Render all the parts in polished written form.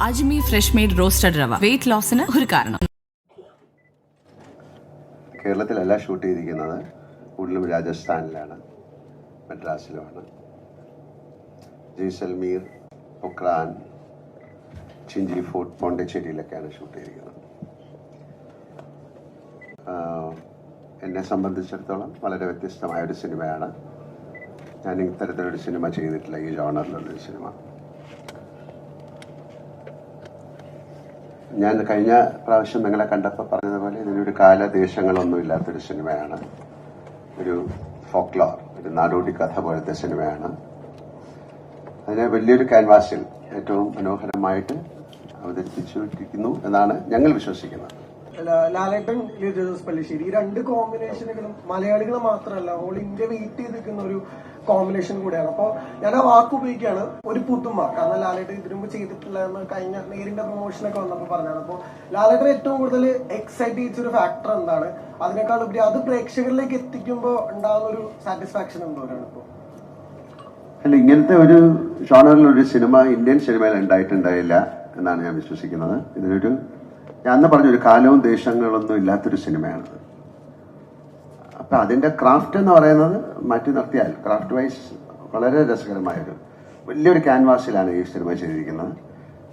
അജ്മി fresh made roasted റവ wait ലോസിന് ഒരു കാരണം. കേരളത്തിലല്ല ഷൂട്ട് ചെയ്തിരിക്കുന്നത്, കൂടുതലും രാജസ്ഥാനിലാണ്, മദ്രാസിലുമാണ്. ജയ്സൽമീർ, പൊക്രാൻ, ചിഞ്ചി ഫോർട്ട്, പോണ്ടിച്ചേരിയിലൊക്കെയാണ് ഷൂട്ട് ചെയ്തിരിക്കുന്നത്. എന്നെ സംബന്ധിച്ചിടത്തോളം വളരെ വ്യത്യസ്തമായ ഒരു സിനിമയാണ്. ഞാൻ ഇത്തരത്തിലൊരു സിനിമ ചെയ്തിട്ടില്ല, ഈ ജോണറിലുള്ളൊരു സിനിമ. ഞാൻ കഴിഞ്ഞ പ്രാവശ്യം നിങ്ങളെ കണ്ടപ്പോൾ പറഞ്ഞതുപോലെ ഇതിനൊരു കാലദേശങ്ങളൊന്നും ഇല്ലാത്തൊരു സിനിമയാണ്. ഒരു ഫോക്ലോർ, ഒരു നാടോടി കഥ പോലത്തെ സിനിമയാണ്. അതിനെ വലിയൊരു ക്യാൻവാസിൽ ഏറ്റവും മനോഹരമായിട്ട് അവതരിപ്പിച്ചിരിക്കുന്നു എന്നാണ് ഞങ്ങൾ വിശ്വസിക്കുന്നത്. ലാലേട്ടൻ, ലിജോ ജോസ് പല്ലിശ്ശേരി, ഈ രണ്ട് കോമ്പിനേഷനുകളും മലയാളികൾ മാത്രമല്ല ഓൾ ഇന്ത്യ വെയിറ്റ് ചെയ്ത് നിൽക്കുന്ന ഒരു കോമ്പിനേഷൻ കൂടെയാണ്. അപ്പോൾ ഞാൻ ആ വാക്ക് ഉപയോഗിക്കുകയാണ്, ഒരു പുതുമ. കാരണം ലാലേട്ടൻ ഇതിനു മുമ്പ് ചെയ്തിട്ടില്ല എന്ന് കഴിഞ്ഞ നേരിന്റെ പ്രൊമോഷനൊക്കെ വന്നപ്പോൾ പറഞ്ഞാണ്. അപ്പോൾ ലാലേട്ടൻ ഏറ്റവും കൂടുതൽ എക്സൈറ്റ് ചെയ്തൊരു ഫാക്ടർ എന്താണ്? അതിനേക്കാൾ ഉപരി അത് പ്രേക്ഷകരിലേക്ക് എത്തിക്കുമ്പോൾ ഉണ്ടാകുന്ന ഒരു സാറ്റിസ്ഫാക്ഷൻ എന്തോരാണ് ഇപ്പോൾ? അല്ല, ഇങ്ങനത്തെ ഒരു ജോണറിലൊരു സിനിമ ഇന്ത്യൻ സിനിമയിൽ ഉണ്ടായിട്ടുണ്ടായില്ല എന്നാണ് ഞാൻ വിശ്വസിക്കുന്നത്. ഇതിനൊരു ഞാൻ അന്ന് പറഞ്ഞൊരു കാലവും ദേശങ്ങളൊന്നും ഇല്ലാത്തൊരു സിനിമയാണത്. അപ്പൊ അതിന്റെ ക്രാഫ്റ്റ് എന്ന് പറയുന്നത് മാറ്റി നിർത്തിയാൽ ക്രാഫ്റ്റ് വൈസ് വളരെ രസകരമായൊരു വലിയൊരു ക്യാൻവാസിലാണ് ഈ സിനിമ ചെയ്തിരിക്കുന്നത്.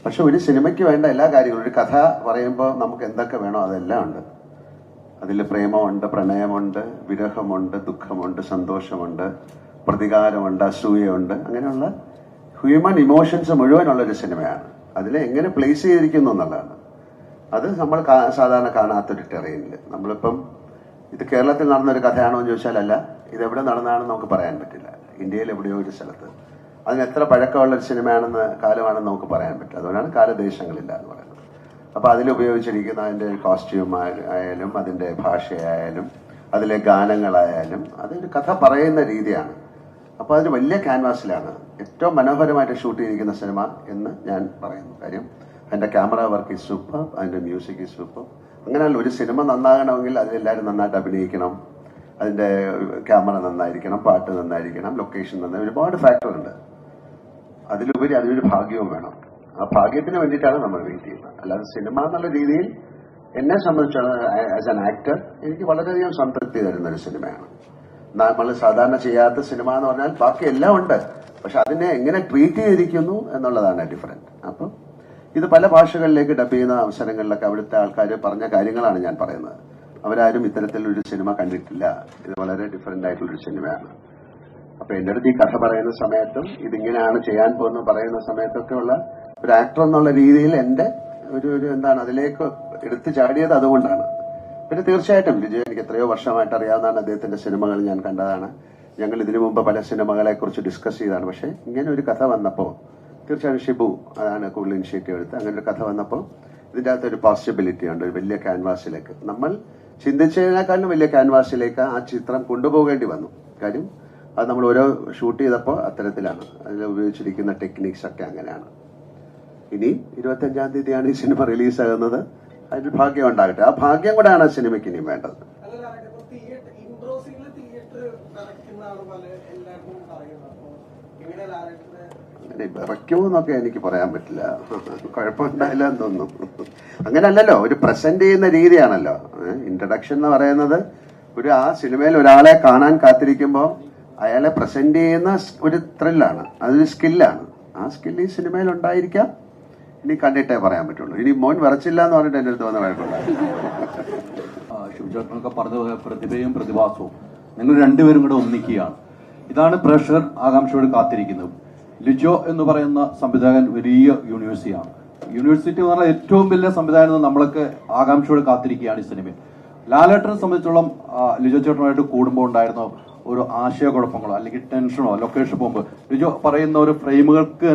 പക്ഷെ ഒരു സിനിമയ്ക്ക് വേണ്ട എല്ലാ കാര്യങ്ങളും, ഒരു കഥ പറയുമ്പോൾ നമുക്ക് എന്തൊക്കെ വേണോ അതെല്ലാം ഉണ്ട്. അതിൽ പ്രേമമുണ്ട്, പ്രണയമുണ്ട്, വിരഹമുണ്ട്, ദുഃഖമുണ്ട്, സന്തോഷമുണ്ട്, പ്രതികാരമുണ്ട്, അസൂയയുണ്ട്, അങ്ങനെയുള്ള ഹ്യൂമൻ ഇമോഷൻസ് മുഴുവനുള്ളൊരു സിനിമയാണ്. അതിനെ എങ്ങനെ പ്ലേസ് ചെയ്തിരിക്കുന്നു എന്നുള്ളതാണ്. അത് നമ്മൾ സാധാരണ കാണാത്തൊരു ടെറൈനിൽ. നമ്മളിപ്പം ഇത് കേരളത്തിൽ നടന്നൊരു കഥയാണോ എന്ന് ചോദിച്ചാൽ അല്ല, ഇതെവിടെ നടന്നതാണെന്ന് നമുക്ക് പറയാൻ പറ്റില്ല. ഇന്ത്യയിൽ എവിടെയോ ഒരു സ്ഥലത്ത് അതിന് എത്ര പഴക്കമുള്ള ഒരു സിനിമയാണെന്ന്, കാലമാണെന്ന് നമുക്ക് പറയാൻ പറ്റില്ല. അതുകൊണ്ടാണ് കാലദേശങ്ങളില്ല എന്ന് പറയുന്നത്. അപ്പൊ അതിലുപയോഗിച്ചിരിക്കുന്ന അതിന്റെ കോസ്റ്റ്യൂം ആയാലും അതിന്റെ ഭാഷയായാലും അതിലെ ഗാനങ്ങളായാലും അതൊരു കഥ പറയുന്ന രീതിയാണ്. അപ്പൊ അതൊരു വലിയ ക്യാൻവാസിലാണ് ഏറ്റവും മനോഹരമായിട്ട് ഷൂട്ട് ചെയ്തിരിക്കുന്ന സിനിമ എന്ന് ഞാൻ പറയുന്നു. കാര്യം അതിന്റെ ക്യാമറ വർക്ക് ഈസ് സൂപ്പർ, അതിന്റെ മ്യൂസിക് ഈസ് സൂപ്പർ. അങ്ങനെയല്ല, ഒരു സിനിമ നന്നാകണമെങ്കിൽ അതിലെല്ലാവരും നന്നായിട്ട് അഭിനയിക്കണം, അതിന്റെ ക്യാമറ നന്നായിരിക്കണം, പാട്ട് നന്നായിരിക്കണം, ലൊക്കേഷൻ നന്നായി, ഒരുപാട് ഫാക്ടർ ഉണ്ട്. അതിലുപരി അതിനൊരു ഭാഗ്യവും വേണം. ആ ഭാഗ്യത്തിന് വേണ്ടിയിട്ടാണ് നമ്മൾ വെയിറ്റ് ചെയ്യുന്നത്. അല്ലാതെ സിനിമ എന്നുള്ള രീതിയിൽ എന്നെ സംബന്ധിച്ചിടത്തോളം ആസ് ആൻ ആക്ടർ എനിക്ക് വളരെയധികം സംതൃപ്തി തരുന്ന ഒരു സിനിമയാണ്. നമ്മൾ സാധാരണ ചെയ്യാത്ത സിനിമ എന്ന് പറഞ്ഞാൽ ബാക്കി എല്ലാം ഉണ്ട്, പക്ഷെ അതിനെ എങ്ങനെ ട്രീറ്റ് ചെയ്തിരിക്കുന്നു എന്നുള്ളതാണ് ഡിഫറൻറ്റ്. അപ്പം ഇത് പല ഭാഷകളിലേക്ക് ഡബ് ചെയ്യുന്ന അവസരങ്ങളിലൊക്കെ അവിടുത്തെ ആൾക്കാർ പറഞ്ഞ കാര്യങ്ങളാണ് ഞാൻ പറയുന്നത്. അവരാരും ഇത്തരത്തിലൊരു സിനിമ കണ്ടിട്ടില്ല, ഇത് വളരെ ഡിഫറെന്റ് ആയിട്ടുള്ളൊരു സിനിമയാണ്. അപ്പൊ എന്റെ അടുത്ത് ഈ കഥ പറയുന്ന സമയത്തും ഇതിങ്ങനെയാണ് ചെയ്യാൻ പോകുന്നത് പറയുന്ന സമയത്തൊക്കെ ഉള്ള ഒരു ആക്ടർ എന്നുള്ള രീതിയിൽ എന്റെ ഒരു എന്താണ് അതിലേക്ക് എടുത്തു ചാടിയത് അതുകൊണ്ടാണ്. പിന്നെ തീർച്ചയായിട്ടും ലിജോ എനിക്ക് എത്രയോ വർഷമായിട്ട് അറിയാവുന്നതാണ്. അദ്ദേഹത്തിന്റെ സിനിമകൾ ഞാൻ കണ്ടതാണ്. ഞങ്ങൾ ഇതിനു മുമ്പ് പല സിനിമകളെ കുറിച്ച് ഡിസ്കസ് ചെയ്തതാണ്. പക്ഷെ ഇങ്ങനെ ഒരു കഥ വന്നപ്പോൾ തീർച്ചയായും ഷിബു അതാണ് കൂടുതൽ ഇനിഷ്യേറ്റീവ് എടുത്ത്. അങ്ങനെ ഒരു കഥ വന്നപ്പോൾ ഇതിൻ്റെ അകത്തൊരു പോസിബിലിറ്റി ഉണ്ട്, ഒരു വലിയ ക്യാൻവാസിലേക്ക്, നമ്മൾ ചിന്തിച്ചതിനേക്കാളും വലിയ ക്യാൻവാസിലേക്ക് ആ ചിത്രം കൊണ്ടുപോകേണ്ടി വന്നു. കാര്യം അത് നമ്മൾ ഓരോ ഷൂട്ട് ചെയ്തപ്പോൾ അത്തരത്തിലാണ്. അതിൽ ഉപയോഗിച്ചിരിക്കുന്ന ടെക്നിക്സ് ഒക്കെ അങ്ങനെയാണ്. ഇനി 25-ാം തീയതിയാണ് ഈ സിനിമ റിലീസാകുന്നത്. അതിന് ഭാഗ്യം ഉണ്ടാകട്ടെ. ആ ഭാഗ്യം കൂടെയാണ് സിനിമയ്ക്ക് ഇനിയും വേണ്ടത്. അങ്ങനെ വിറയ്ക്കുമെന്നൊക്കെ എനിക്ക് പറയാൻ പറ്റില്ല, കുഴപ്പമുണ്ടായില്ല എന്ന് തോന്നുന്നു. അങ്ങനെയല്ലല്ലോ, ഒരു പ്രസന്റ് ചെയ്യുന്ന രീതിയാണല്ലോ. ഇൻട്രഡക്ഷൻ എന്ന് പറയുന്നത് ഒരു ആ സിനിമയിൽ ഒരാളെ കാണാൻ കാത്തിരിക്കുമ്പോൾ അയാളെ പ്രസന്റ് ചെയ്യുന്ന ഒരു ത്രില്ലാണ്, അതൊരു സ്കില്ലാണ്. ആ സ്കിൽ ഈ സിനിമയിൽ ഉണ്ടായിരിക്കാം. ഇനി കണ്ടിട്ടേ പറയാൻ പറ്റുള്ളൂ. ഇനി മോൻ വിറച്ചില്ല എന്ന് പറഞ്ഞിട്ട് എന്റെ അടുത്ത് വന്ന കുഴപ്പമില്ല. ശിവചേട്ടനൊക്കെ പറഞ്ഞ പ്രതിഭയും പ്രതിഭാസവും നിങ്ങൾ രണ്ടുപേരും കൂടെ ഒന്നിക്കുകയാണ്. ഇതാണ് പ്രേക്ഷകർ ആകാംക്ഷയോട് കാത്തിരിക്കുന്നത്. ലിജോ എന്ന് പറയുന്ന സംവിധായകൻ വലിയ യൂണിവേഴ്സിറ്റിയാണ്. യൂണിവേഴ്സിറ്റി എന്ന് പറഞ്ഞാൽ ഏറ്റവും വലിയ സംവിധായകൻ നമ്മളൊക്കെ ആകാംക്ഷയോട് കാത്തിരിക്കുകയാണ് ഈ സിനിമയിൽ. ലാലേട്ടനെ സംബന്ധിച്ചോളം ലിജോ ചേട്ടനുമായിട്ട് കൂടുമ്പോൾ ഉണ്ടായിരുന്ന ഒരു ആശയക്കുഴപ്പങ്ങളോ അല്ലെങ്കിൽ ടെൻഷനോ ലൊക്കേഷൻ പോകുമ്പോൾ ലിജോ പറയുന്ന ഒരു ഫ്രെയിമുകൾക്ക്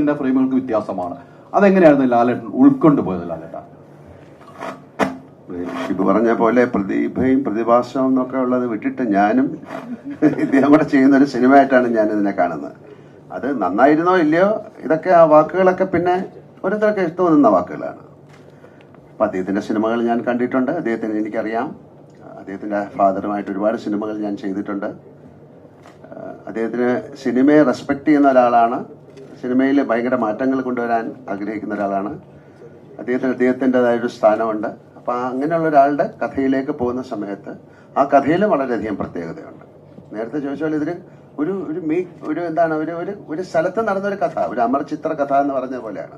വ്യത്യാസമാണ്. അതെങ്ങനെയായിരുന്നു ലാലേട്ടൻ ഉൾക്കൊണ്ടു പോയത്? ലാലേട്ടൻ ഇപ്പൊ പറഞ്ഞ പോലെ പ്രതിഭയും പ്രതിഭാസവും എന്നൊക്കെ ഉള്ളത് വിട്ടിട്ട് ഞാനും ഇദ്ദേഹം കൂടെ ചെയ്യുന്ന ഒരു സിനിമയായിട്ടാണ് ഞാൻ ഇതിനെ കാണുന്നത്. അത് നന്നായിരുന്നോ ഇല്ലയോ ഇതൊക്കെ ആ വാക്കുകളൊക്കെ പിന്നെ ഓരോരുത്തരൊക്കെ തോന്നുന്ന വാക്കുകളാണ്. അപ്പൊ അദ്ദേഹത്തിന്റെ സിനിമകൾ ഞാൻ കണ്ടിട്ടുണ്ട്. അദ്ദേഹത്തിന് എനിക്കറിയാം. അദ്ദേഹത്തിന്റെ ഫാദറുമായിട്ട് ഒരുപാട് സിനിമകൾ ഞാൻ ചെയ്തിട്ടുണ്ട്. അദ്ദേഹത്തിന് സിനിമയെ റെസ്പെക്ട് ചെയ്യുന്ന ഒരാളാണ്. സിനിമയിൽ ഭയങ്കര മാറ്റങ്ങൾ കൊണ്ടുവരാൻ ആഗ്രഹിക്കുന്ന ഒരാളാണ്. അദ്ദേഹത്തിൻ്റെതായൊരു സ്ഥാനമുണ്ട്. അപ്പം അങ്ങനെയുള്ള ഒരാളുടെ കഥയിലേക്ക് പോകുന്ന സമയത്ത് ആ കഥയിൽ വളരെയധികം പ്രത്യേകതയുണ്ട്. നേരത്തെ ചോദിച്ച പോലെ ഇതിൽ ഒരു എന്താണ് ഒരു സ്ഥലത്ത് നടന്നൊരു കഥ, ഒരു അമർ ചിത്ര കഥ എന്ന് പറഞ്ഞ പോലെയാണ്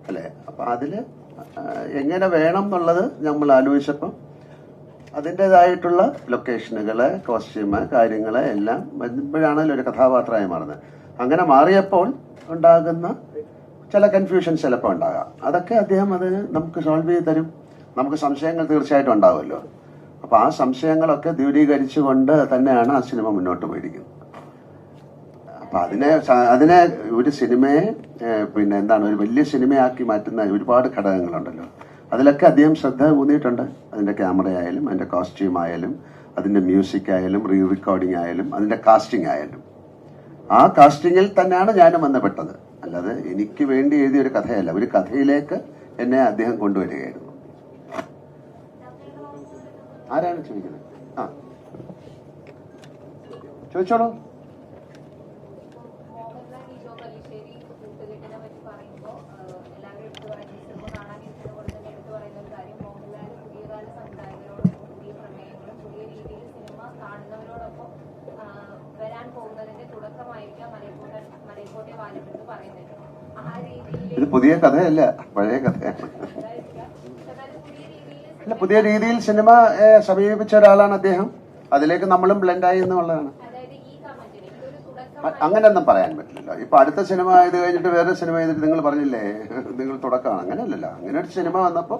അല്ലേ. അപ്പം അതിൽ എങ്ങനെ വേണം എന്നുള്ളത് നമ്മൾ ആലോചിച്ചപ്പം അതിൻ്റെതായിട്ടുള്ള ലൊക്കേഷനുകള്, കോസ്റ്റ്യൂമ്, കാര്യങ്ങള് എല്ലാം വരുമ്പോഴാണല്ലോ ഒരു കഥാപാത്രമായി മാറുന്നത്. അങ്ങനെ മാറിയപ്പോൾ ഉണ്ടാകുന്ന ചില കൺഫ്യൂഷൻസ് ചിലപ്പോൾ ഉണ്ടാകാം. അതൊക്കെ അദ്ദേഹം അത് നമുക്ക് സോൾവ് ചെയ്ത് തരും. നമുക്ക് സംശയങ്ങൾ തീർച്ചയായിട്ടും ഉണ്ടാവുമല്ലോ. അപ്പൊ ആ സംശയങ്ങളൊക്കെ ദൂരീകരിച്ചുകൊണ്ട് തന്നെയാണ് ആ സിനിമ മുന്നോട്ട് പോയിരിക്കുന്നത്. അപ്പൊ അതിനെ ഒരു സിനിമയെ പിന്നെ എന്താണ് ഒരു വലിയ സിനിമയാക്കി മാറ്റുന്ന ഒരുപാട് ഘടകങ്ങളുണ്ടല്ലോ. അതിലൊക്കെ അദ്ദേഹം ശ്രദ്ധ ഊന്നിയിട്ടുണ്ട്. അതിന്റെ ക്യാമറ ആയാലും, അതിന്റെ കോസ്റ്റ്യൂം ആയാലും, അതിന്റെ മ്യൂസിക് ആയാലും, റീറെക്കോർഡിംഗ് ആയാലും, അതിന്റെ കാസ്റ്റിംഗ് ആയാലും. ആ കാസ്റ്റിങ്ങിൽ തന്നെയാണ് ഞാനും ബന്ധപ്പെട്ടത്. അല്ലാതെ എനിക്ക് വേണ്ടി എഴുതിയ ഒരു കഥയല്ല. ഒരു കഥയിലേക്ക് എന്നെ അദ്ദേഹം കൊണ്ടുവരികയായിരുന്നു. ആരാണ് ചോദിക്കുന്നത്? ആ ചോദിച്ചോളൂ. ഇത് പുതിയ കഥയല്ല, പഴയ കഥയാണ്. അല്ല, പുതിയ രീതിയിൽ സിനിമ സമീപിച്ച ഒരാളാണ് അദ്ദേഹം. അതിലേക്ക് നമ്മളും ബ്ലെൻഡായി എന്നുള്ളതാണ്. അങ്ങനെയൊന്നും പറയാൻ പറ്റില്ലല്ലോ. ഇപ്പൊ അടുത്ത സിനിമ ഇത് കഴിഞ്ഞിട്ട് വേറെ സിനിമ ചെയ്തിട്ട് നിങ്ങൾ പറഞ്ഞില്ലേ നിങ്ങൾ തുടക്കമാണ്. അങ്ങനെയല്ലല്ലോ. അങ്ങനെ ഒരു സിനിമ വന്നപ്പോൾ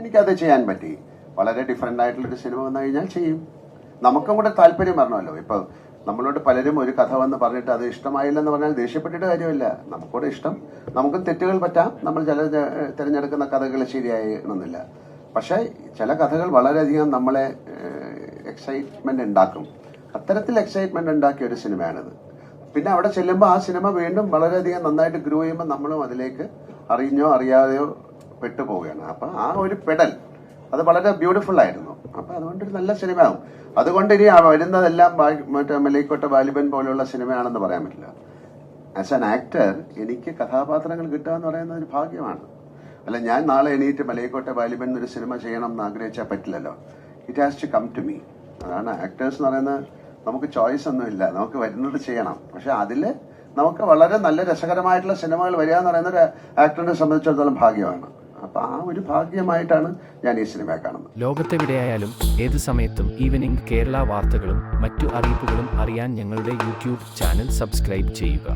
എനിക്കത് ചെയ്യാൻ പറ്റി. വളരെ ഡിഫറെന്റ് ആയിട്ടുള്ളൊരു സിനിമ വന്നു കഴിഞ്ഞാൽ ചെയ്യും. നമുക്കും കൂടെ താല്പര്യം വരണമല്ലോ. ഇപ്പൊ നമ്മളോട് പലരും ഒരു കഥ വന്ന് പറഞ്ഞിട്ട് അത് ഇഷ്ടമായില്ലെന്ന് പറഞ്ഞാൽ ദേഷ്യപ്പെട്ടിട്ട് കാര്യമില്ല. നമുക്കൂടെ ഇഷ്ടം. നമുക്കും തെറ്റുകൾ പറ്റാം. നമ്മൾ ചില തിരഞ്ഞെടുക്കുന്ന കഥകൾ ശരിയായിരുന്നില്ല. പക്ഷെ ചില കഥകൾ വളരെയധികം നമ്മളെ എക്സൈറ്റ്മെന്റ് ഉണ്ടാക്കും. അത്തരത്തിൽ എക്സൈറ്റ്മെന്റ് ഉണ്ടാക്കിയ ഒരു സിനിമയാണിത്. പിന്നെ അവിടെ ചെല്ലുമ്പോൾ ആ സിനിമ വീണ്ടും വളരെയധികം നന്നായിട്ട് ഗ്രോ ചെയ്യുമ്പോൾ നമ്മളും അതിലേക്ക് അറിഞ്ഞോ അറിയാതെയോ പെട്ടുപോവുകയാണ്. അപ്പൊ ആ ഒരു പെടൽ അത് വളരെ ബ്യൂട്ടിഫുൾ ആയിരുന്നു. അപ്പൊ അതുകൊണ്ടൊരു നല്ല സിനിമയാവും. അതുകൊണ്ട് ഇനി വരുന്നതെല്ലാം മറ്റേ മലൈക്കോട്ടെ വാലിബൻ പോലെയുള്ള സിനിമയാണെന്ന് പറയാൻ പറ്റില്ല. ആസ് ആൻ ആക്ടർ എനിക്ക് കഥാപാത്രങ്ങൾ കിട്ടുക എന്ന് പറയുന്നത് ഒരു ഭാഗ്യമാണ്. അല്ല, ഞാൻ നാളെ എണീറ്റ് മലൈക്കോട്ടെ വാലിബൻ എന്നൊരു സിനിമ ചെയ്യണം എന്ന് ആഗ്രഹിച്ചാൽ പറ്റില്ലല്ലോ. It has to come to me. അതാണ് ആക്ടേഴ്സ് എന്ന് പറയുന്നത്. നമുക്ക് ചോയ്സ് ഒന്നുമില്ല, നമുക്ക് വരുന്നത് ചെയ്യണം. പക്ഷെ അതില് നമുക്ക് വളരെ നല്ല രസകരമായിട്ടുള്ള സിനിമകൾ വരിക എന്ന് പറയുന്ന ഒരു ആക്ടറിനെ സംബന്ധിച്ചിടത്തോളം ഭാഗ്യമാണ്. അപ്പൊ ആ ഒരു ഭാഗ്യമായിട്ടാണ് ഞാൻ ഈ സിനിമയെ കാണുന്നത്. ലോകത്തെവിടെയായാലും ഏത് സമയത്തും ഈവനിംഗ് കേരള വാർത്തകളും മറ്റു അറിയിപ്പുകളും അറിയാൻ ഞങ്ങളുടെ യൂട്യൂബ് ചാനൽ സബ്സ്ക്രൈബ് ചെയ്യുക.